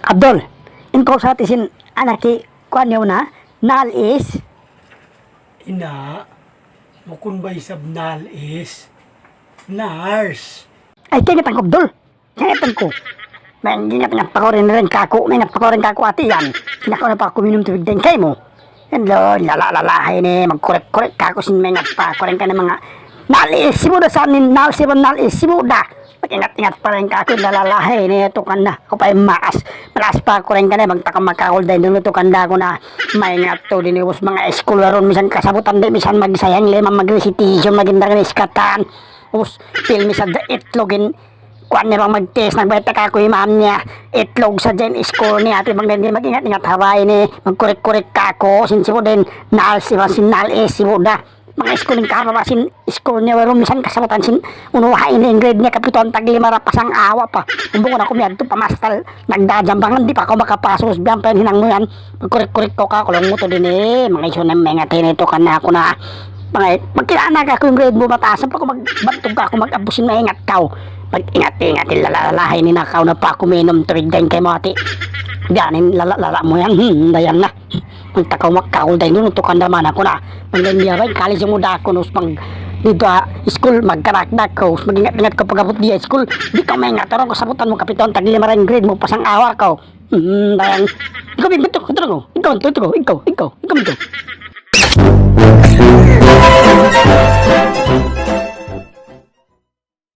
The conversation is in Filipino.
Abdul, inko sa tisin anak ki kuan yaw na nal is Ina, mukun ba isabnal is nurse. ay kingatang ko Abdul. Kingatang ko. May ingat pa ko rin kako, may ingat pa ko rin kako ati yan. Sinakaw na pa ako minum tubig din kay mo. Yan lo, lalalahay ni magkorek-korek kako sin may ingat pa ko rin ka ng mga nalis mo da sa amin, nalis mo da. Mag-ingat-ingat pa rin kako, lalalahay ni ito kanda. Ako pa yung malas pa ko rin ka na, magtakamakakol dahil doon ito kanda ko na may ingat to din yung mga school ron, misan kasabutan din, misan magsayang lima, mag-recitation, magindang iskatan. Tapos, pilmi sa itlogin, kuan niya bang mag-test, nagbeta ka ko yung ma'am niya, itlog sa dyan, school niya, ati bang din, mag-ingat-ingat hawaii ni, magkorek-korek ka ko, sinsibo din, naal sibo da. Mga schooling ka pa sin school niya waro misan kasabutan sin unuhain ni grade niya kapiton tag 5 rapasang awa pa umbong na ko miadto pamastal nagdajambangan di pa ako makapasok biyan pa hinang mo yan korek-korek ko ka kulong mo to din mga iso na mga tinito ka na ako na mga magkilala ka ko yung grade mo mataas pa ako magbantog ka ako mag-abusin na ingat ka mag-ingat-ingat lalalahay ni nakaw na pa ako minom tubig din kay mo ati dianin lala mo yan dayan na magtakaw makakul dahil nun tukan naman ako na maglandiya ba kalis yung muda ako nus mag dito school magkarak-dak ko mag-ingat-ingat ko pag-abot di school di ka may ingat ko sabutan mo kapiton tag 5 grade mo pasang awa ko dayan ikaw bigbitok ikaw